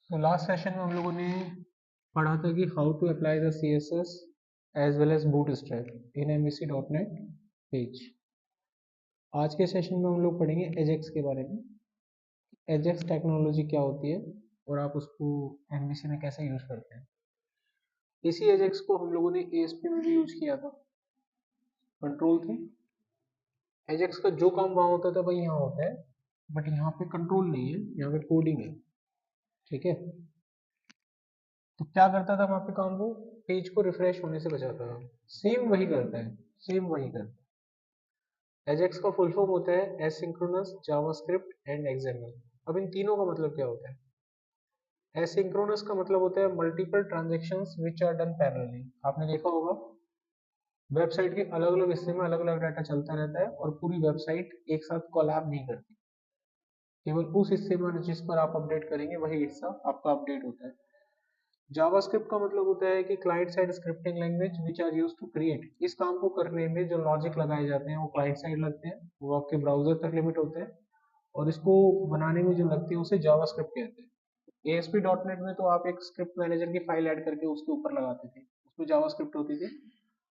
तो last session में हम लोगों ने पढ़ा था कि how to apply the C S S as well as Bootstrap in MVC.NET page. आज के सेशन में हम लोग पढ़ेंगे एजेक्स के बारे में। एजेक्स टेक्नोलॉजी क्या होती है और आप उसको MVC में कैसे यूज करते हैं। इसी एजेक्स को हम लोगों ने ASP में भी यूज किया था, कंट्रोल थी। एजेक्स का जो काम वहाँ होता था वही यहाँ होता है, बट यहाँ पे कंट्रोल नहीं है, यहाँ पे कोडिंग है। ठीक है, तो क्या करता था वहाँ पे काम, वो पेज को रिफ्रेश होने से बचाता था। सेम वही करता है, सेम वही करता है। एजेक्स का फुल फॉर्म होता है एसिंक्रोनस जावास्क्रिप्ट एंड एक्सएमएल। अब इन तीनों का मतलब क्या होता है। एसिंक्रोनस का मतलब होता है multiple transactions which are done parallelly. आपने देखा होगा वेबसाइट के अलग अलग हिस्से में अलग अलग डाटा चलता रहता है और पूरी वेबसाइट एक साथ कोलैब नहीं करती, केवल उस हिस्से में जिस पर आप अपडेट करेंगे वही हिस्सा आपका अपडेट होता है। जावास्क्रिप्ट का मतलब होता है कि client side scripting language which are used to create. इस काम को करने में जो लॉजिक लगाए जाते हैं वो क्लाइंट साइड लगते हैं, वो आपके ब्राउजर तक लिमिट होते हैं, और इसको बनाने में जो लगती है उसे जावास्क्रिप्ट कहते हैं। ASP.NET में तो आप एक स्क्रिप्ट मैनेजर की फाइल ऐड करके उसके ऊपर लगाते थे, उसमें जावास्क्रिप्ट होती थी,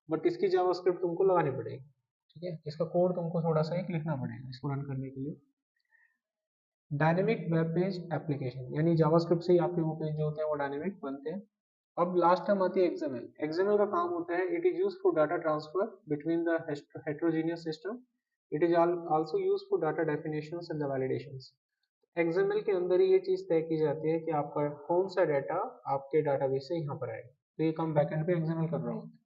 बट इसकी जावास्क्रिप्ट तुमको लगानी पड़ेगी। ठीक है, इसका कोड तुमको थोड़ा सा एक लिखना पड़ेगा इसको रन करने के लिए। डायनेमिक वेब पेज एप्लीकेशन, यानी जावास्क्रिप्ट से ही आपके वो पेज जो होते हैं वो डायनेमिक बनते हैं। अब लास्ट टाइम आती है एक्सएमएल। एक्सएमएल का काम होता है it is used for data transfer between the heterogeneous system. It is also used for data definitions and the validations. XML के अंदर ही ये चीज तय की जाती है कि आपका कौन सा डाटा आपके डाटाबेस से यहाँ पर आएगा। तो ये काम बैकएंड पे एक्सएमएल कर रहा होता है।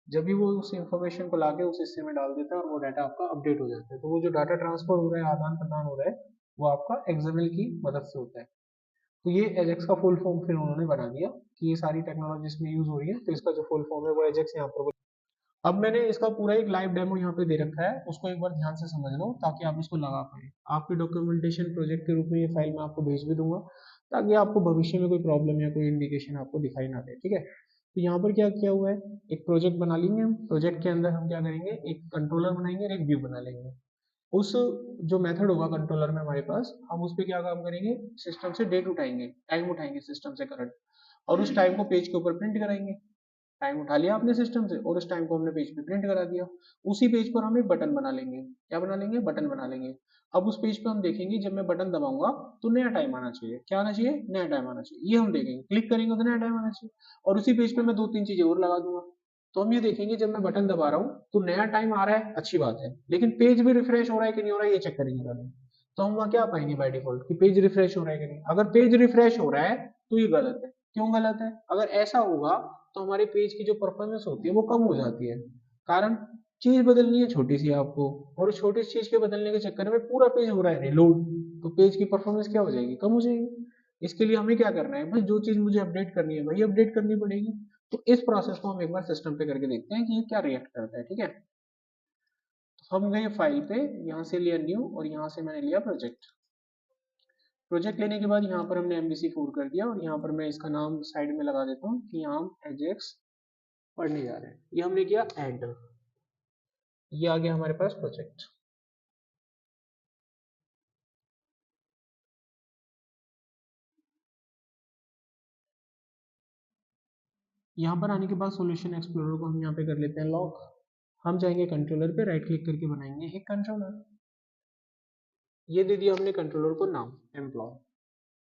जब भी वो उस इंफॉर्मेशन को लाके उस हिस्से में डाल देता है और वो डाटा आपका अपडेट हो जाता है, तो वो जो डाटा ट्रांसफर हो रहा है, आदान प्रदान हो रहा है, वो आपका एक्सएमएल की मदद से होता है। तो ये एजेक्स का फुल फॉर्म फिर उन्होंने बना दिया कि ये सारी टेक्नोलॉजी इसमें यूज हो रही है, तो इसका जो फुल फॉर्म है वो एजेक्स यहाँ पर। अब मैंने इसका पूरा एक लाइव डेमो यहाँ पे दे रखा है, उसको एक बार ध्यान से समझ लो ताकि आप इसको लगा पाए। आपके डॉक्यूमेंटेशन प्रोजेक्ट के रूप में ये फाइल मैं आपको भेज भी दूंगा, ताकि आपको भविष्य में कोई प्रॉब्लम या कोई इंडिकेशन आपको दिखाई ना दे। ठीक है, तो यहाँ पर क्या किया हुआ है, एक प्रोजेक्ट बना लेंगे हम। प्रोजेक्ट के अंदर हम क्या करेंगे, एक कंट्रोलर बनाएंगे और एक व्यू बना लेंगे। उस जो मेथड होगा कंट्रोलर में हमारे पास, हम उस पर क्या काम करेंगे, सिस्टम से डेट उठाएंगे, टाइम उठाएंगे सिस्टम से करंट, और उस टाइम को पेज के ऊपर प्रिंट कराएंगे। टाइम उठा लिया आपने सिस्टम से और उस टाइम को हमने पेज पे प्रिंट करा दिया। उसी पेज पर हम एक बटन बना लेंगे। क्या बना लेंगे, बटन बना लेंगे। अब उस पेज पे हम देखेंगे जब मैं बटन दबाऊंगा तो नया टाइम आना चाहिए। क्या आना चाहिए, नया टाइम आना चाहिए। ये हम देखेंगे, क्लिक करेंगे तो नया टाइम आना चाहिए। और उसी पेज पे मैं दो तीन चीजें और लगा दूंगा, तो हम ये देखेंगे जब मैं बटन दबा रहा हूँ तो नया टाइम आ रहा है, अच्छी बात है, लेकिन पेज भी रिफ्रेश हो रहा है कि नहीं हो रहा है ये चेक करेंगे पहले। तो हम वहाँ क्या पाएंगे बाय डिफॉल्ट कि पेज रिफ्रेश हो रहा है कि नहीं। अगर पेज रिफ्रेश हो रहा है तो ये गलत है। क्यों गलत है, अगर ऐसा होगा तो हमारे पेज की जो परफॉर्मेंस होती है वो कम हो जाती है। कारण, चीज बदलनी है छोटी सी आपको, और उस छोटी सी चीज के बदलने के चक्कर में पूरा पेज हो रहा है रिलोड, तो पेज की परफॉर्मेंस क्या हो जाएगी, कम हो जाएगी। इसके लिए हमें क्या करना है भाई, जो चीज मुझे अपडेट करनी है वही अपडेट करनी पड़ेगी। तो इस प्रोसेस को हम एक बार सिस्टम पे करके देखते हैं कि ये क्या रिएक्ट करता है। ठीक है, तो हम गए फाइल पे, यहाँ से लिया न्यू और यहाँ से मैंने लिया प्रोजेक्ट। प्रोजेक्ट लेने के बाद यहाँ पर हमने MVC4 कर दिया, और यहाँ पर मैं इसका नाम साइड में लगा देता हूँ कि यहाँ हम एजेक्स पढ़ने जा रहे हैं। ये हमने किया ऐड, ये आ गया हमारे पास प्रोजेक्ट। यहाँ पर आने के बाद सॉल्यूशन एक्सप्लोरर को हम यहाँ पे कर लेते हैं लॉक। हम जाएंगे कंट्रोलर पे, राइट क्लिक करके बनाएंगे एक कंट्रोलर। ये दे दिया हमने कंट्रोलर को नाम एम्प्लॉय।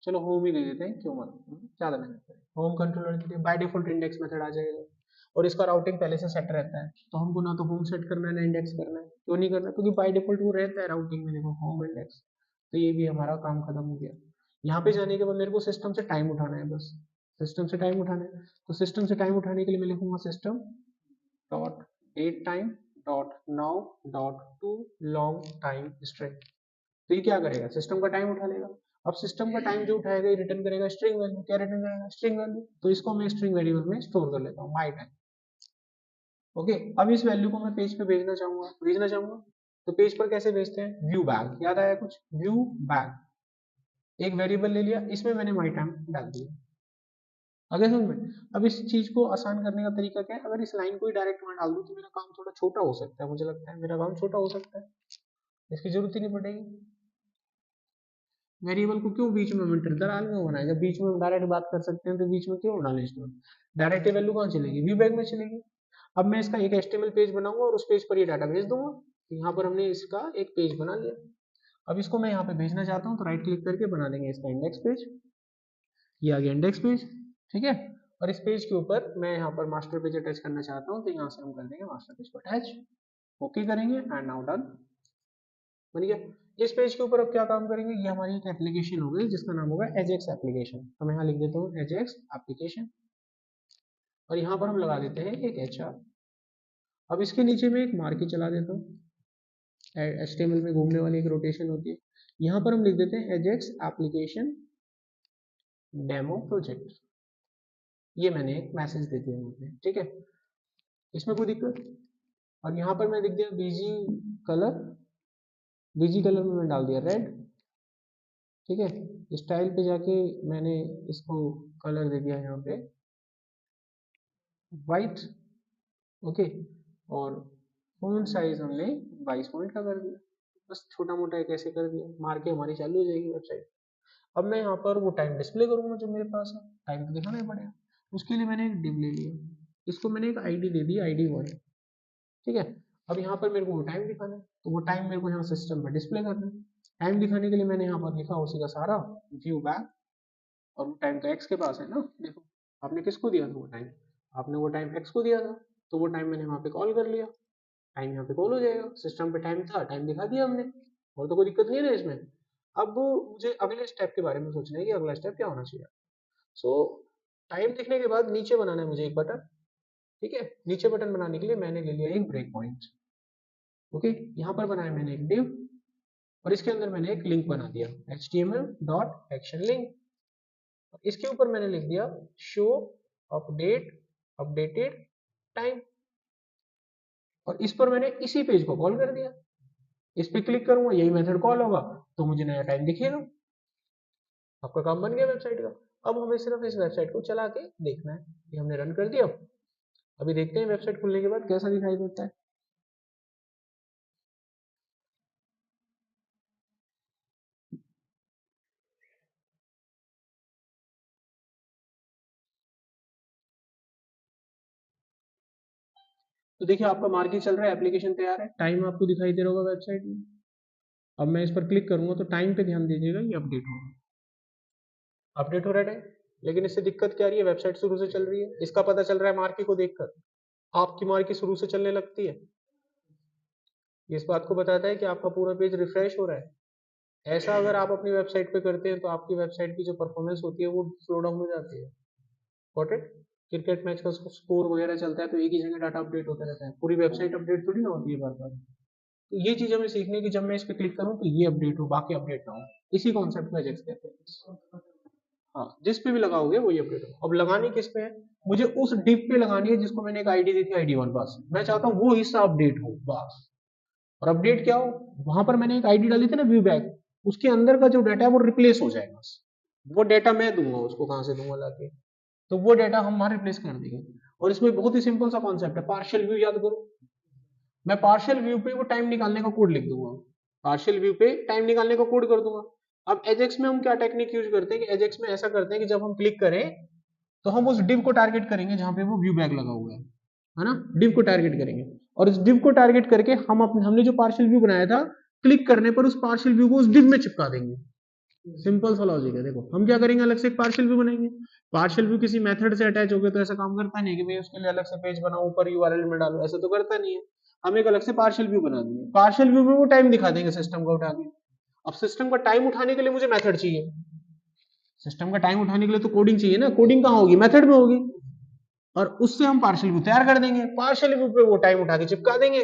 चलो होम ही दे देते हैं, क्यों मतलब ज्यादा मेहनत करें। होम कंट्रोलर के लिए बाय डिफॉल्ट इंडेक्स मेथड आ जाएगा, और इसका राउटिंग पहले से सेट रहता है, तो हमको ना तो होम सेट करना है ना इंडेक्स करना है। क्यों नहीं करना, क्योंकि बाय डिफॉल्ट वो रहता है राउटिंग में, देखो होम इंडेक्स। तो ये भी हमारा काम खत्म हो गया। यहाँ पे जाने के बाद मेरे को सिस्टम से टाइम उठाना है, बस सिस्टम से टाइम उठाना है। तो सिस्टम से टाइम उठाने के लिए मैं लिखूंगा system dot date time dot now dot to long time string. तो ये क्या करेगा, सिस्टम का टाइम उठा लेगा। अब सिस्टम का टाइम जो उठाएगा ये रिटर्न करेगा स्ट्रिंग वैल्यू। क्या रिटर्न करेगा, स्ट्रिंग वैल्यू। तो इसको मैं स्ट्रिंग वेरिएबल में स्टोर कर लेता हूँ, माई टाइम। ओके, अब इस वैल्यू को मैं पेज पे भेजना चाहूंगा। तो पेज पर कैसे भेजते हैं, व्यू बैग, याद आया कुछ, व्यू बैग। एक वेरिएबल ले लिया, इसमें मैंने माई टाइम डाल दिया। अगर समझ में। अब इस चीज को आसान करने का तरीका क्या है, अगर इस लाइन को ही डायरेक्ट मैं डाल दूं तो मेरा काम थोड़ा छोटा हो सकता है, मुझे लगता है मेरा काम छोटा हो सकता है, इसकी जरूरत ही नहीं पड़ेगी। वेरिएबल को क्यों बीच में दलाल क्यों बनाए, जब बीच में डायरेक्ट बात कर सकते हैं तो बीच में क्यों डालें स्टोर। डायरेक्ट वैल्यू कहाँ चलेगी, व्यू बैग में चलेगी। अब मैं इसका एक HTML पेज बनाऊंगा और उस पेज पर ये डाटा भेज दूंगा। तो यहाँ पर हमने इसका एक पेज बना लिया। अब इसको मैं यहाँ पे भेजना चाहता हूँ तो राइट क्लिक करके बना देंगे इसका इंडेक्स पेज। ये आ गया इंडेक्स पेज, ठीक है। और इस पेज के ऊपर मैं यहाँ पर मास्टर पेज अटैच करना चाहता हूँ तो यहाँ से हम कर देंगे मास्टर पेज को अटैच, ओके करेंगे एंड नाउ डन, बन गया। इस पेज के ऊपर अब क्या काम करेंगे, ये हमारी एक एप्लीकेशन हो गई जिसका नाम होगा एजेक्स एप्लीकेशन। तो मैं यहाँ लिख देता हूँ एजेक्स एप्लीकेशन और यहाँ पर हम लगा देते हैं एक HR। अब इसके नीचे में एक मार्की चला देता हूँ, HTML में घूमने वाली एक रोटेशन होती है। यहाँ पर हम लिख देते हैं एजेक्स एप्लीकेशन डेमो प्रोजेक्ट। ये मैंने एक मैसेज दे दिया मुझे, ठीक है, इसमें कोई दिक्कत। और यहाँ पर मैं लिख दिया बीजी कलर, बीजी कलर में मैं डाल दिया रेड, ठीक है। स्टाइल पे जाके मैंने इसको कलर दे दिया यहाँ पे वाइट, ओके। और फॉन्ट साइज हमने 22 पॉइंट का कर दिया, बस छोटा मोटा एक ऐसे कर दिया, मार के हमारी चालू हो जाएगी वेबसाइट। अब मैं यहाँ पर वो टाइम डिस्प्ले करूंगा जो मेरे पास है, टाइम तो दिखाना ही पड़ेगा। उसके लिए मैंने एक डिव ले लिया, इसको मैंने एक ID दे दी ID1, ठीक है। अब यहाँ पर मेरे को वो टाइम दिखाना है तो वो टाइम मेरे को यहाँ सिस्टम पर डिस्प्ले करना है। टाइम दिखाने के लिए मैंने यहाँ पर लिखा उसी का सारा व्यू बैक, और वो टाइम तो एक्स के पास है ना, देखो आपने किसको दिया था वो टाइम, आपने वो टाइम एक्स को दिया था, तो वो टाइम मैंने वहाँ पे कॉल कर लिया, टाइम यहाँ पे कॉल हो जाएगा, सिस्टम पे टाइम था, टाइम दिखा दिया हमने, और तो कोई दिक्कत नहीं है ना इसमें। अब मुझे अगले स्टेप के बारे में सोचना है कि अगला स्टेप क्या होना चाहिए। सो टाइम दिखने के बाद नीचे बनाना है मुझे एक बटन, ठीक है। नीचे बटन बनाने के लिए मैंने ले लिया एक ब्रेक पॉइंट, ओके। यहाँ पर बनाया मैंने एक डिव और इसके अंदर मैंने एक लिंक बना दिया HTML.ActionLink। इसके ऊपर मैंने लिख दिया शो अपडेट अपडेटेड टाइम, और इस पर मैंने इसी पेज को कॉल कर दिया। इस पे क्लिक करूंगा, यही मेथड कॉल होगा तो मुझे नया टाइम दिखेगा। आपका काम बन गया वेबसाइट का। अब हमें सिर्फ इस वेबसाइट को चला के देखना है कि हमने रन कर दिया। अभी देखते हैं वेबसाइट खुलने के बाद कैसा दिखाई देता है। तो देखिए आपका मार्किंग चल रहा है, एप्लीकेशन तैयार है, टाइम आपको दिखाई दे रहा होगा वेबसाइट में। अब मैं इस पर क्लिक करूंगा तो टाइम पे ध्यान दीजिएगा, ये अपडेट होगा, अपडेट हो रहा है। लेकिन इससे दिक्कत क्या आ रही है, वेबसाइट शुरू से चल रही है, इसका पता चल रहा है मार्की को देखकर। आपकी मार्की शुरू से चलने लगती है, इस बात को बताता है कि आपका पूरा पेज रिफ्रेश हो रहा है। ऐसा अगर आप अपनी वेबसाइट पे करते हैं तो आपकी वेबसाइट की जो परफॉर्मेंस होती है वो स्लो डाउन हो जाती है। Got it. क्रिकेट मैच का स्कोर वगैरह चलता है तो एक ही जगह डाटा अपडेट होता रहता है, पूरी वेबसाइट अपडेट थोड़ी ना होती है बार बार। तो ये चीज हमें सीखने की, जब मैं इस पे क्लिक करूँ तो ये अपडेट हो, बाकी अपडेट ना हो, इसी कॉन्सेप्ट को एजेक्स कहते हैं। हाँ, जिस पे भी लगाओगे वही अपडेट हो। अब लगानी किस पे है, मुझे उस डिप पे लगानी है जिसको मैंने एक ID दी थी ID1, बस मैं चाहता हूँ वो हिस्सा अपडेट हो बस। और अपडेट क्या हो, वहां पर मैंने एक ID डाली थी ना व्यू बैक, उसके अंदर का जो डाटा है वो रिप्लेस हो जाएगा बस। वो डाटा मैं दूंगा, उसको कहाँ से दूंगा लाके, तो वो डाटा हम वहां रिप्लेस कर देंगे। और इसमें बहुत ही सिंपल सा कॉन्सेप्ट है, पार्शियल व्यू याद करो। मैं पार्शियल व्यू पे वो टाइम निकालने का कोड लिख दूंगा, पार्शियल व्यू पे टाइम निकालने का कोड कर दूंगा। अब एजेक्स में हम क्या टेक्निक यूज करते हैं कि एजेक्स में ऐसा करते हैं कि जब हम क्लिक करें तो हम उस डिव को टारगेट करेंगे जहां पे वो व्यू बैग लगा हुआ है ना, डिव को टारगेट करेंगे। और इस डिव को टारगेट करके हमने जो पार्शियल व्यू बनाया था, क्लिक करने पर उस पार्शियल व्यू को उस डिव में चिपका देंगे। सिंपल सा लॉजिक है। देखो हम क्या करेंगे, अलग से एक पार्शियल व्यू बनाएंगे, पार्शियल व्यू किसी मेथड से अटैच हो गया तो ऐसा काम करता नहीं कि भाई उसके लिए अलग से पेज बनाओ, ऊपर URL में डालो, ऐसा तो करता नहीं है। हम एक अलग से पार्शियल व्यू बना देंगे, पार्शियल व्यू में वो टाइम दिखा देंगे सिस्टम का उठा के। अब सिस्टम का टाइम उठाने के लिए मुझे मेथड चाहिए, सिस्टम का टाइम उठाने के लिए तो कोडिंग चाहिए ना, कोडिंग कहाँ होगी, मेथड में होगी। और उससे हम पार्शियल व्यू तैयार कर देंगे, पार्शियल व्यू पे वो टाइम उठा के चिपका देंगे।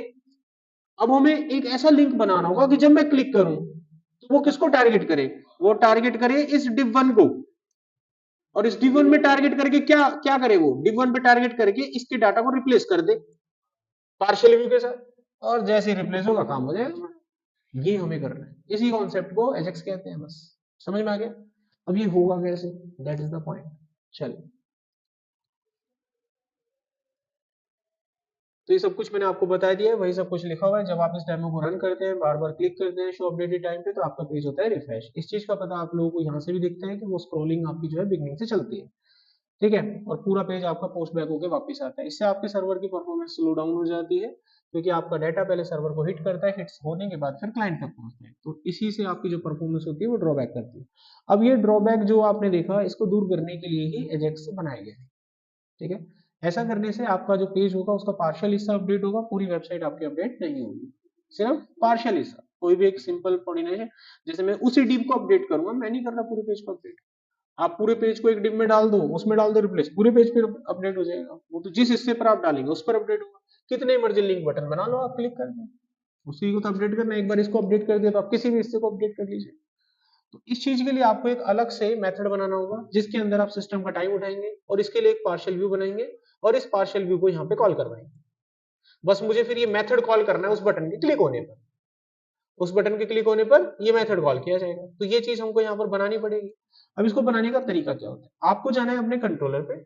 अब हमें एक ऐसा लिंक बनाना होगा कि जब मैं क्लिक करूं तो वो किसको टारगेट करे, वो टारगेट करे इस div1 को। और इस div1 में टारगेट करके क्या क्या करे, वो div1 पे टारगेट करके इसके डाटा को रिप्लेस कर दे पार्शियल व्यू के साथ, और जैसे ही रिप्लेस होगा काम हो जाएगा। ये हमें करना है, इसी कॉन्सेप्ट को एजेक्स कहते हैं, बस समझ में आ गया। अब ये होगा कैसे, दैट इज द पॉइंट। चलिए, तो ये सब कुछ मैंने आपको बता दिया है, वही सब कुछ लिखा हुआ है। जब आप इस डेमो को रन करते हैं, बार बार क्लिक करते हैं शो अपडेटेड टाइम पे, तो आपका पेज होता है रिफ्रेश। इस चीज का पता आप लोगों को यहाँ से भी दिखता है कि वो स्क्रॉलिंग आपकी जो है बिगनिंग से चलती है, ठीक है, और पूरा पेज आपका पोस्ट बैक होकर वापस आता है। इससे आपके सर्वर की परफॉर्मेंस स्लो डाउन हो जाती है, क्योंकि आपका डाटा पहले सर्वर को हिट करता है, हिट्स होने के बाद फिर क्लाइंट तक पहुंचता है, तो इसी से आपकी जो परफॉर्मेंस होती है वो ड्रॉबैक करती है। अब ये ड्रॉबैक जो आपने देखा, इसको दूर करने के लिए ही एजेक्स बनाया गया है, ठीक है। ऐसा करने से आपका जो पेज होगा उसका पार्शियल हिस्सा अपडेट होगा, पूरी वेबसाइट आपकी अपडेट नहीं होगी, सिर्फ पार्शियल हिस्सा। कोई भी एक सिंपल कोऑर्डिनेशन, जैसे मैं उसी डिव को अपडेट करूंगा, मैं नहीं कर रहा पूरे पेज को अपडेट। आप पूरे पेज को एक डिव में डाल दो, उसमें डाल दो रिप्लेस, पूरे पेज पे अपडेट हो जाएगा। वो तो जिस हिस्से पर आप डालेंगे उस पर अपडेट होगा। कितने मर्जी लिंक बटन बना लो आप क्लिक करके, उसी को तो अपडेट करना है। एक बार इसको अपडेट कर दिया तो आप किसी भी हिस्से को अपडेट कर लीजिए। तो इस चीज के लिए आपको एक अलग से मेथड बनाना होगा, जिसके अंदर आप सिस्टम का टाइम उठाएंगे और इसके लिए एक पार्शियल व्यू बनाएंगे और इस पार्शियल व्यू को यहाँ पे कॉल करवाएंगे। बस मुझे फिर ये मेथड कॉल करना है उस बटन के क्लिक होने पर, उस बटन के क्लिक होने पर ये मेथड कॉल किया जाएगा। तो ये चीज हमको यहाँ पर बनानी पड़ेगी। अब इसको बनाने का तरीका क्या होता है, आपको जाना है अपने कंट्रोलर पे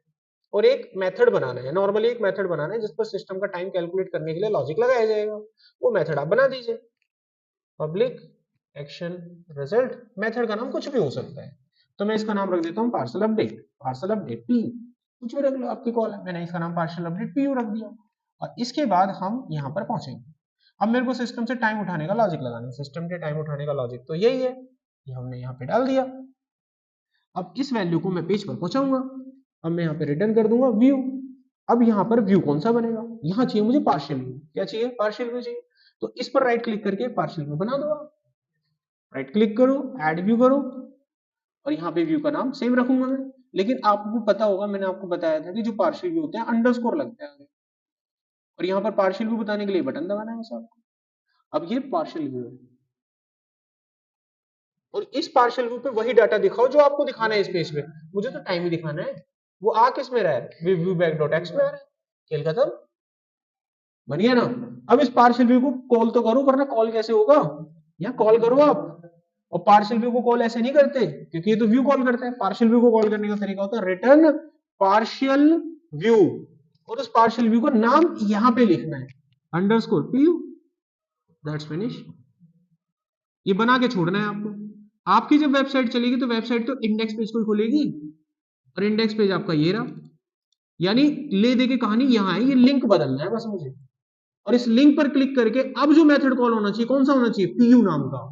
और एक मेथड बनाना है, नॉर्मली एक मेथड बनाना है जिस पर सिस्टम का टाइम कैलकुलेट करने के लिए लॉजिक लगाया जाएगा। वो मेथड आप बना दीजिए, पब्लिक एक्शन रिजल्ट। मेथड का नाम कुछ भी हो सकता है, तो मैं इसका नाम रख देता हूँ parcel update, parcel update P, कुछ भी रख लो, आपकी कॉल है। मैंने इसका नाम पार्सल अपडेट पी रख दिया और इसके बाद हम यहाँ पर पहुंचेंगे। अब मेरे को सिस्टम से टाइम उठाने का लॉजिक लगाना है, सिस्टम से टाइम उठाने का लॉजिक तो यही है, ये हमने यहाँ पे डाल दिया। अब इस वैल्यू को मैं पेज पर पहुंचाऊंगा। अब मैं यहाँ पे रिटर्न कर दूंगा व्यू। अब यहाँ पर व्यू कौन सा बनेगा, यहाँ चाहिए मुझे पार्शियल व्यू। क्या चाहिए, पार्शियल व्यू चाहिए। तो इस पर राइट क्लिक करके पार्शियल व्यू बना दो आप। राइट क्लिक करो, ऐड व्यू करो और यहाँ पे व्यू का नाम सेम रखूंगा मैं। लेकिन आपको पता होगा, मैंने आपको बताया था कि जो पार्शियल व्यू होते हैं अंडरस्कोर लगता है, और यहाँ पर पार्शियल व्यू बताने के लिए बटन दबाना है बस आपको। अब ये पार्शियल व्यू है और इस पार्शियल व्यू पे वही डाटा दिखाओ जो आपको दिखाना है इस पेज पे। मुझे तो टाइम ही दिखाना है, वो आ किस में रहा है, व्यू बैक डॉट एक्स में आ रहा है। खेल खत्म, बढ़िया ना। अब इस पार्शियल व्यू को कॉल तो करो, वरना कॉल कैसे होगा, यहाँ कॉल करो आप। और पार्शियल व्यू को कॉल ऐसे नहीं करते, क्योंकि ये तो व्यू कॉल करते हैं। पार्शियल व्यू को कॉल करने का तरीका होता है रिटर्न पार्शियल व्यू, और उस पार्शियल व्यू का नाम यहाँ पे लिखना है underscore P U, that's finish. ये बना के छोड़ना है आपको। आपकी जब वेबसाइट चलेगी तो वेबसाइट तो इंडेक्स पेज को खोलेगी, और इंडेक्स पेज आपका ये रहा। यानी ले दे के कहानी यहाँ है, ये लिंक बदलना है बस मुझे। और इस लिंक पर क्लिक करके अब जो मेथड कॉल होना चाहिए कौन सा होना चाहिए, पीयू नाम का।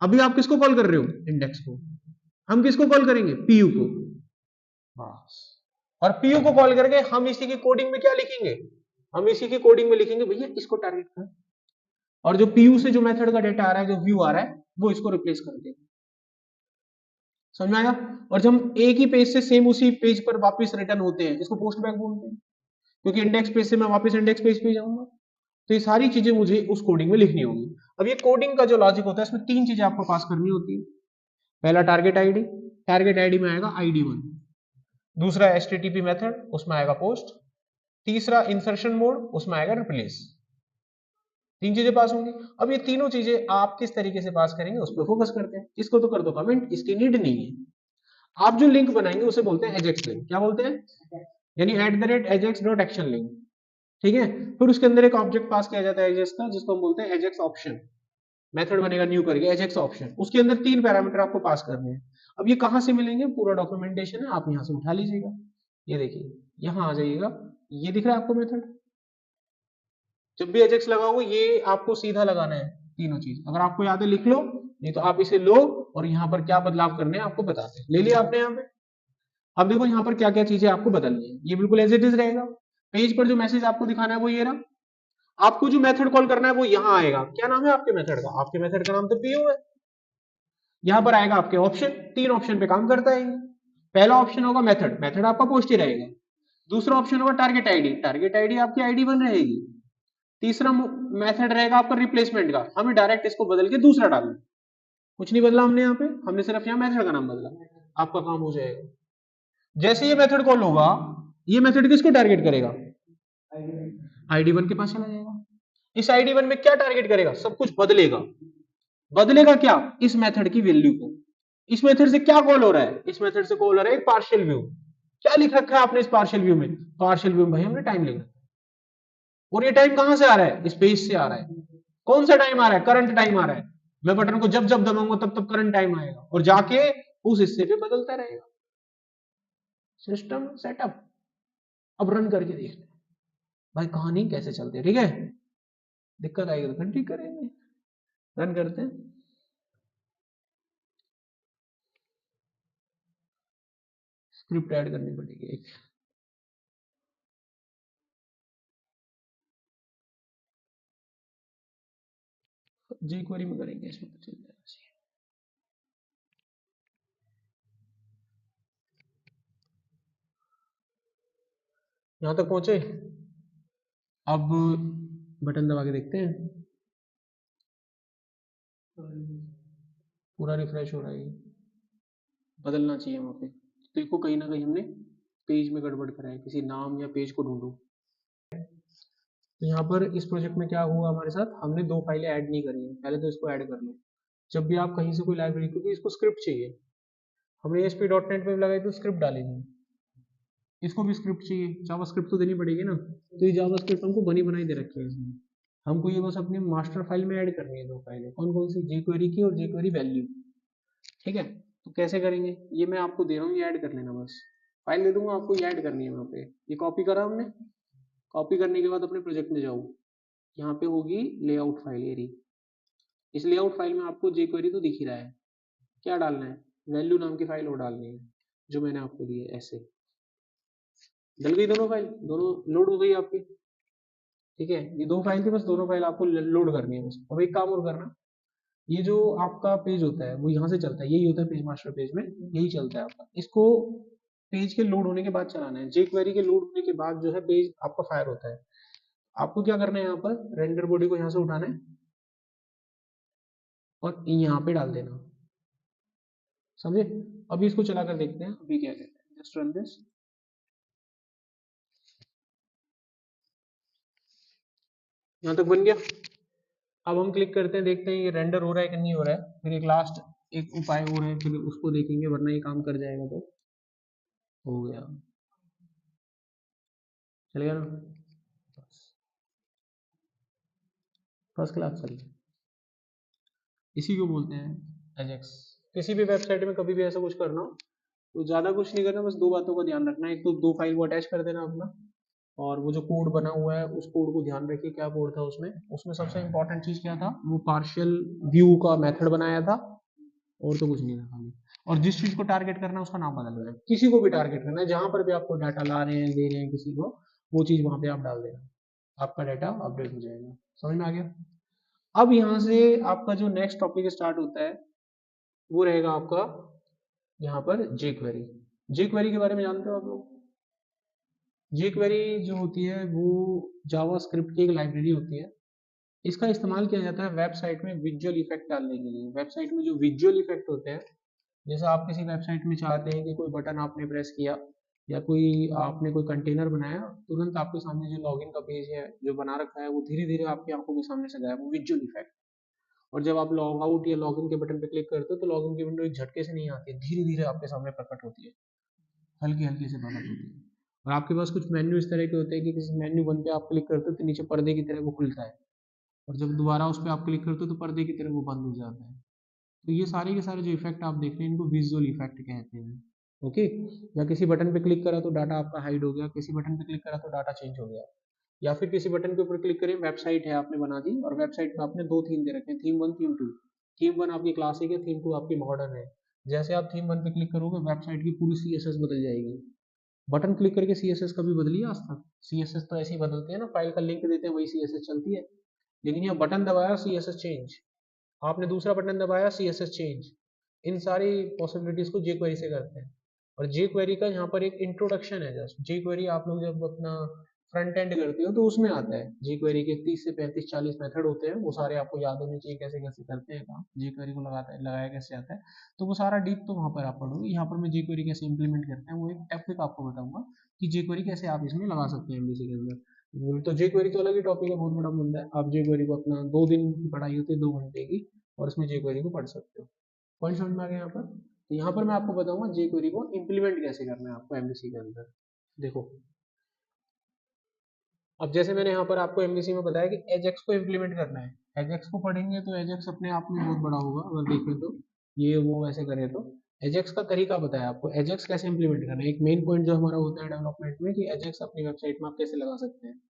अभी आप किसको कॉल कर रहे हो, इंडेक्स को। हम किसको कॉल करेंगे, पीयू को, बस। और पीयू को कॉल करके हम इसी की कोडिंग में क्या लिखेंगे, हम इसी की कोडिंग में लिखेंगे भैया इसको टारगेट कर, और जो पीयू से जो मेथड का डेटा आ रहा है, जो व्यू आ रहा है, वो इसको रिप्लेस कर देगा। समझ में आया। और जब हम एक ही पेज से सेम उसी पेज पर वापस रिटर्न होते हैं, इसको पोस्ट बैक बोलते हैं, क्योंकि इंडेक्स पेज से मैं वापस इंडेक्स पेज पे जाऊंगा। तो ये सारी चीजें मुझे उस कोडिंग में लिखनी होगी। अब ये कोडिंग का जो लॉजिक होता है, इसमें तीन चीजें आपको पास करनी होती है। पहला टारगेट आईडी, टारगेट आईडी में आएगा ID1। दूसरा HTTP मेथड, उसमें आएगा पोस्ट। तीसरा इंसर्शन मोड, उसमें आएगा रिप्लेस। तीन चीजें पास होंगी। अब ये तीनों चीजें आप किस तरीके से पास करेंगे उस पर फोकस करते हैं। इसको तो कर दो कमेंट, इसकी नीड नहीं है। आप जो लिंक बनाएंगे उसे बोलते हैं एजेक्स लिंक। क्या बोलते हैं, यानी @ajax.action लिंक, ठीक है। फिर उसके अंदर एक ऑब्जेक्ट पास किया जाता है एजेक्स का, जिसको हम बोलते हैं एजेक्स ऑप्शन। मेथड बनेगा न्यू करके एजेक्स ऑप्शन, उसके अंदर तीन पैरामीटर आपको पास करने हैं। अब ये कहां से मिलेंगे, पूरा डॉक्यूमेंटेशन है, आप यहां से उठा लीजिएगा। ये देखिए यहां आ जाइएगा, ये दिख रहा है आपको मेथड। जब भी एजेक्स लगाओगे ये आपको सीधा लगाना है तीनों चीज। अगर आपको याद है लिख लो, नहीं तो आप इसे लो और यहाँ पर क्या बदलाव करने हैं आपको बताते हैं। ले लिया आपने यहाँ पे। अब देखो यहाँ पर क्या क्या चीजें आपको बदलनी है, ये बिल्कुल एज इट इज रहेगा। पेज पर जो मैसेज आपको दिखाना है वो ये रहा। आपको जो मेथड कॉल करना है वो यहाँ आएगा। क्या नाम है आपके मेथड का, आपके मेथड का नाम तो पीयू है। यहाँ पर आएगा आपके ऑप्शन, तीन ऑप्शन पे काम करता है। पहला ऑप्शन होगा मेथड, मेथड आपका पोस्ट ही रहेगा। दूसरा ऑप्शन होगा टारगेट आईडी, टारगेट आईडी आपकी ID1 रहेगी। तीसरा मेथड रहेगा आपका रिप्लेसमेंट का, हमें डायरेक्ट इसको बदल के दूसरा डालना। कुछ नहीं बदला हमने यहाँ पे, हमने सिर्फ यहाँ मेथड का नाम बदला, आपका काम हो जाएगा। जैसे ये मेथड कॉल होगा, ये मेथड किसको टारगेट करेगा, ID1 के पास चला जाएगा। इस ID1 में क्या टारगेट करेगा, सब कुछ बदलेगा। बदलेगा क्या, इस मेथड की वैल्यू को। इस मेथड से क्या कॉल हो रहा है, इस मेथड से कॉल हो रहा है एक पार्शियल व्यू। क्या लिख रखा है आपने इस पार्शियल व्यू में, पार्शियल व्यू में भाई हमने टाइम लिखा, और ये टाइम कहां से आ रहा है, इस पेज से आ रहा है। कौन सा टाइम आ रहा है, करंट टाइम आ रहा है। मैं बटन को जब जब दबाऊंगा तब तब करंट टाइम आएगा और जाके उस हिस्से पे बदलता रहेगा। System setup. अब रन करके देखते हैं भाई कहानी कैसे चलती है, ठीक है। दिक्कत आएगी तो फिर ठीक करेंगे। रन करते हैं। स्क्रिप्ट ऐड करनी पड़ेगी एक। जी क्वेरी में करेंगे, इसमें तो चल जाएगा। यहां तक पहुंचे। अब बटन दबा के देखते हैं। पूरा रिफ्रेश हो रहा है ये। बदलना चाहिए वहां पे। देखो कहीं ना कहीं हमने पेज में गड़बड़ करा है, किसी नाम या पेज को ढूंढो। तो यहाँ पर इस प्रोजेक्ट में क्या हुआ हमारे साथ, हमने दो फाइलें ऐड नहीं करी है, पहले तो इसको ऐड कर लो। जब भी आप कहीं से कोई लाइब्रेरी, क्योंकि इसको स्क्रिप्ट चाहिए, हमने ASP.NET में लगाई तो स्क्रिप्ट डाली थी, इसको भी स्क्रिप्ट चाहिए, जावा स्क्रिप्ट तो देनी पड़ेगी ना। तो ये जावा स्क्रिप्ट हमको बनी बनाई दे रखी है इसमें। हमको ये बस अपने मास्टर फाइल में ऐड करनी है दो फाइलें, कौन कौन सी, jQuery की और jQuery वैल्यू। ठीक है, तो कैसे करेंगे ये मैं आपको दे रहा हूँ, ये ऐड कर लेना बस। फाइल दे दूंगा आपको, ये ऐड करनी है वहाँ पे। ये कॉपी करा हमने, कॉपी करने के बाद अपने प्रोजेक्ट में जाओ, यहाँ पे होगी लेआउट फाइल एरी। इस लेआउट फाइल में आपको jQuery तो दिख ही रहा है, क्या डालना है, वैल्यू नाम की फाइल और डालनी है, जो मैंने आपको दी है ऐसे। डल गई दोनों फाइल, दोनों लोड हो गई आपकी। ठीक है, ये दो फाइल थी बस, दोनों फाइल आपको लोड करनी है बस। अब एक काम और करना, ये जो आपका पेज होता है वो यहाँ से चलता है, यही होता है पेज मास्टर पेज में, यही चलता है आपका। इसको पेज के लोड होने के बाद चलाना है, jQuery के लोड होने के बाद जो है पेज आपका फायर होता है। आपको क्या करना है, यहाँ पर रेंडर बॉडी को यहाँ से उठाना है और यहाँ पे डाल देना, समझे। अभी इसको चला कर देखते हैं अभी क्या कहते हैं, जस्ट रन दिस। यहाँ तक बन गया। अब हम क्लिक करते हैं, देखते हैं ये रेंडर हो रहा है कि नहीं हो रहा है। फिर एक लास्ट एक उपाय और है, फिर उसको देखेंगे, वरना ये काम कर जाएगा तो। हो गया, चल गया ना, फर्स्ट क्लास चल गया। इसी को बोलते हैं एजेक्स। किसी भी वेबसाइट में कभी भी ऐसा कुछ करना हो तो ज़्यादा कुछ नहीं करना, बस दो बातों का ध्यान रखना है। एक तो दो फाइल को अटैच कर देना अपना, और वो जो कोड बना हुआ है उस कोड को ध्यान रखिए, क्या कोड था उसमें। उसमें सबसे इंपॉर्टेंट चीज़ क्या था, वो पार्शियल व्यू का मेथड बनाया था, और तो कुछ नहीं था खाली। और जिस चीज़ को टारगेट करना है उसका नाम बदल देना है, किसी को भी टारगेट करना है, जहां पर भी आपको डाटा ला रहे हैं, दे रहे हैं किसी को, वो चीज़ वहां पे आप डाल देना, आपका डाटा अपडेट हो जाएगा। समझ में आ गया। अब यहाँ से आपका जो नेक्स्ट टॉपिक स्टार्ट होता है वो रहेगा आपका यहाँ पर jQuery। jQuery के बारे में जानते हो आप लोग। jQuery जो होती है वो जावा स्क्रिप्ट की एक लाइब्रेरी होती है। इसका इस्तेमाल किया जाता है वेबसाइट में विजुअल इफेक्ट डालने के लिए। वेबसाइट में जो विजुअल इफेक्ट होते हैं, जैसे आप किसी वेबसाइट में चाहते हैं कि कोई बटन आपने प्रेस किया या कोई आपने कोई कंटेनर बनाया, तुरंत आपके सामने जो लॉगिन का पेज है जो बना रखा है वो धीरे धीरे आपकी आंखों के सामने से गायब, वो विजुअल इफेक्ट। और जब आप लॉग आउट या लॉगिन के बटन पे क्लिक करते हो तो लॉगिन की विंडो एक झटके से नहीं आती, धीरे धीरे आपके सामने प्रकट होती है, हल्की हल्की से प्रकट होती है। और आपके पास कुछ मेन्यू इस तरह के होते हैं कि किसी मेन्यू वन पे आप क्लिक करते हो तो नीचे पर्दे की तरह वो खुलता है, और जब दोबारा उस पर आप क्लिक करते हो तो पर्दे की तरह वो बंद हो जाता है। तो ये सारे के सारे जो इफेक्ट आप देख रहे हैं इनको विजुअल इफेक्ट कहते हैं। ओके। या किसी बटन पे क्लिक करा तो डाटा आपका हाइड हो गया, किसी बटन पे क्लिक करा तो डाटा चेंज हो गया। या फिर किसी बटन के ऊपर क्लिक करें, वेबसाइट है आपने बना दी और वेबसाइट में आपने दो थीम दे रखे हैं, theme one theme two. Theme one आपकी क्लासिक है, थीम टू आपकी मॉडर्न है। जैसे आप थीम वन पे क्लिक करोगे वेबसाइट की पूरी CSS बदल जाएगी। बटन क्लिक करके CSS कभी बदली है आज तक? CSS तो ऐसे ही बदलते हैं ना, फाइल का लिंक देते हैं वही CSS चलती है। लेकिन यहाँ बटन दबाया CSS चेंज, आपने दूसरा बटन दबाया CSS चेंज। इन सारी पॉसिबिलिटीज को jQuery से करते हैं। और jQuery का यहाँ पर एक इंट्रोडक्शन है, जस्ट jQuery आप लोग जब अपना फ्रंट एंड करते हो तो उसमें आता है। jQuery के 30 से 35 40 मेथड होते हैं, वो सारे आपको याद होने चाहिए कैसे कैसे करते हैं काम, jQuery को लगाता है लगाया कैसे आता है। तो वो सारा डीप तो वहाँ पर आप पढ़ोगे, यहाँ पर मैं jQuery कैसे इंप्लीमेंट करते हैं वो एक टॉपिक आपको बताऊंगा कि jQuery कैसे आप इसमें लगा सकते हैं MVC के अंदर। तो jQuery तो अलग ही टॉपिक है, बहुत बड़ा मुद्दा है। आप jQuery को अपना 2 दिन की पढ़ाई होती है, 2 घंटे की, और इसमें jQuery को पढ़ सकते हो। पॉइंट समझ में आ गया यहाँ पर। तो यहाँ पर मैं आपको बताऊंगा jQuery को इम्प्लीमेंट कैसे करना है आपको MVC के अंदर। देखो अब जैसे मैंने यहाँ पर आपको एमवीसी में बताया कि एजेक्स को इम्प्लीमेंट करना है, एजेक्स को पढ़ेंगे तो एजेक्स अपने आप में बहुत बड़ा होगा अगर देखें तो, ये वो ऐसे करें तो एजेक्स का तरीका बताया आपको, एजेक्स कैसे इम्प्लीमेंट करना है। एक मेन पॉइंट जो हमारा होता है डेवलपमेंट में कि एजेक्स अपनी वेबसाइट में आप कैसे लगा सकते हैं।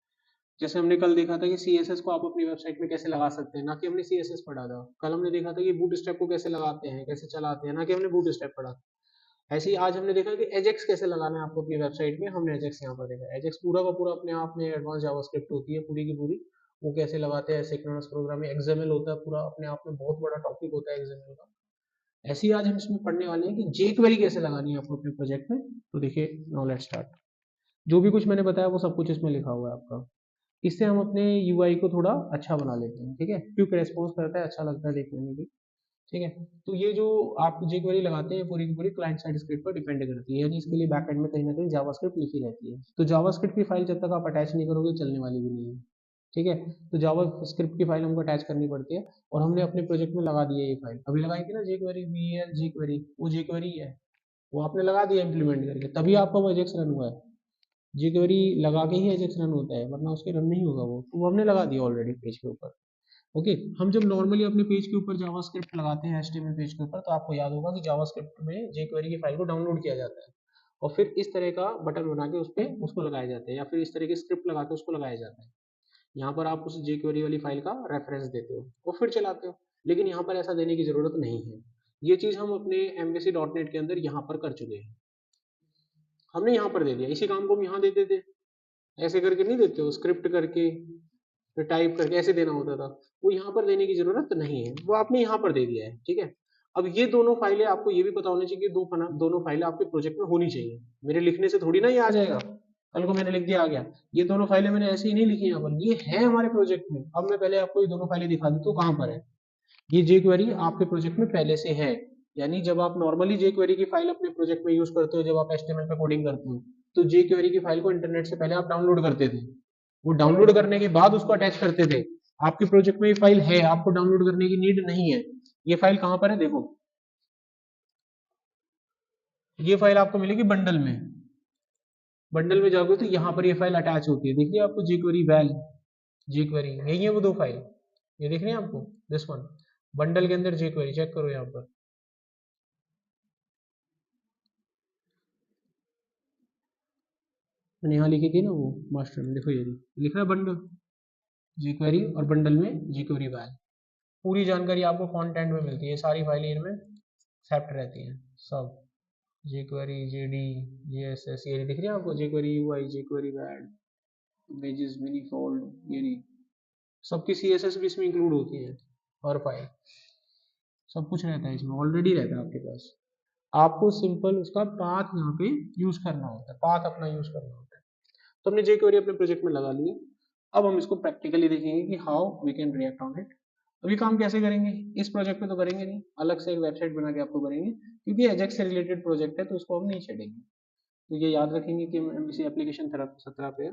जैसे हमने कल देखा था कि सीएसएस को आप अपनी वेबसाइट में कैसे लगा सकते हैं, ना कि हमने सीएसएस पढ़ा था। कल हमने देखा था कि बूटस्ट्रैप को कैसे लगाते हैं, कैसे चलाते हैं, ना कि हमने बूटस्ट्रैप पढ़ा। ऐसे ही आज हमने देखा कि एजेक्स कैसे लगाना है आपको अपनी वेबसाइट में, हमने एजेक्स यहाँ पर देखा। एजेक्स पूरा का पूरा अपने आप में एडवांस जावास्क्रिप्ट होती है पूरी की पूरी, वो कैसे लगाते हैं, सिंक्रोनस प्रोग्रामिंग, एक्सएमएल होता है पूरा अपने आप में, बहुत बड़ा टॉपिक होता है एक्सएमएल का। ऐसे ही आज हम इसमें पढ़ने वाले हैं कि जेक्वेरी कैसे लगानी है आपको अपने प्रोजेक्ट में। तो देखिए, नाउ लेट्स स्टार्ट। जो भी कुछ मैंने बताया वो सब कुछ इसमें लिखा हुआ है आपका। इससे हम अपने यूआई को थोड़ा अच्छा बना लेते हैं, ठीक है, क्विक रेस्पॉन्स करता है, अच्छा लगता है देखने में भी, ठीक है। तो ये जो आप jQuery लगाते हैं पूरी की पूरी क्लाइंट साइड स्क्रिप्ट पर डिपेंड करती है, यानी इसके लिए बैकएंड में कहीं ना कहीं जावास्क्रिप्ट लिखी रहती है। तो जावास्क्रिप्ट की फाइल जब तक आप अटैच नहीं करोगे चलने वाली भी नहीं है, ठीक है। तो जावास्क्रिप्ट की फाइल हमको अटैच करनी पड़ती है, और हमने अपने प्रोजेक्ट में लगा दी है ये फाइल, अभी लगाई थी ना jQuery वीएल jQuery, वो jQuery है, वो आपने लगा दिया इम्प्लीमेंट करके, तभी आपका वो एजेक्स रन हुआ है। jQuery लगा के ही एजेक्स रन होता है, वरना उसके रन नहीं होगा वो, तो वो हमने लगा दिया ऑलरेडी पेज के ऊपर। ओके, हम जब नॉर्मली अपने पेज के ऊपर जावास्क्रिप्ट लगाते हैं एचटीएमएल पेज के ऊपर, तो आपको याद होगा कि जावास्क्रिप्ट में jQuery की फाइल को डाउनलोड किया जाता है, और फिर इस तरह का बटन बना के उस पर उसको लगाया जाता है, या फिर इस तरह की स्क्रिप्ट लगा के उसको लगाया जाता है। यहाँ पर आप उस jQuery वाली फाइल का रेफरेंस देते हो और फिर चलाते हो, लेकिन यहाँ पर ऐसा देने की जरूरत नहीं है। ये चीज़ हम अपने MVC.NET के अंदर यहाँ पर कर चुके हैं, हमने यहाँ पर दे दिया, इसी काम को हम यहाँ देते थे, ऐसे करके नहीं देते हो, स्क्रिप्ट करके फिर टाइप करके ऐसे देना होता था, वो यहाँ पर देने की जरूरत नहीं है, वो आपने यहाँ पर दे दिया है, ठीक है। अब ये दोनों फाइलें आपको ये भी पता होनी चाहिए कि दोनों फाइलें आपके प्रोजेक्ट में होनी चाहिए, मेरे लिखने से थोड़ी ना ये आ जाएगा, कल को मैंने लिख दिया आ गया। ये दोनों फाइलें मैंने ऐसे ही नहीं लिखी यहाँ पर, ये है हमारे प्रोजेक्ट में। अब मैं पहले आपको ये दोनों फाइलें दिखा दूँ तो कहाँ पर है। ये jQuery आपके प्रोजेक्ट में पहले से है, यानी जब आप नॉर्मली jQuery की फाइल अपने प्रोजेक्ट में यूज करते हो, जब आप HTML पे कोडिंग करते हो, तो jQuery की फाइल को इंटरनेट से पहले आप डाउनलोड करते थे, वो डाउनलोड करने के बाद उसको अटैच करते थे। आपके प्रोजेक्ट में ये फाइल है, आपको डाउनलोड करने की नीड नहीं है। ये फाइल कहाँ पर है, देखो, ये फाइल आपको मिलेगी बंडल में, बंडल में जाओगे तो यहाँ पर ये फाइल अटैच होती है, देखिए आपको jQuery वैल jQuery, यही है वो दो फाइल, ये दिख रही है आपको, दिस वन, बंडल के अंदर jQuery, चेक करो यहाँ पर, मैंने यहाँ लिखी थी ना वो मास्टर में, देखो ये लिख रहा है बंडल jQuery, और बंडल में jQuery वैल, पूरी जानकारी आपको कंटेंट में मिलती है, सारी फाइलें इनमें सेप्ट रहती हैं सब, jQuery JD JSS, ये दिख रही है आपको, jQuery UI jQuery वैल, इमेजेस मिनीफोल्ड, ये नहीं, सबकी CSS भी इसमें इंक्लूड होती है, और फाइल सब कुछ रहता है इसमें, ऑलरेडी रहता है आपके पास। आपको सिंपल उसका पाथ यहाँ पे यूज करना होता है, पाथ अपना यूज करना होता है। तो हमने jQuery अपने प्रोजेक्ट में लगा लिए, अब हम इसको प्रैक्टिकली देखेंगे कि how we can react on it. अभी काम कैसे करेंगे, इस प्रोजेक्ट में तो करेंगे नहीं, अलग से एक वेबसाइट बना के आपको करेंगे, क्योंकि एजेक्स से रिलेटेड प्रोजेक्ट है तो इसको हम नहीं छेड़ेंगे। तो ये याद रखेंगे कि MVC एप्लीकेशन 17 पे है,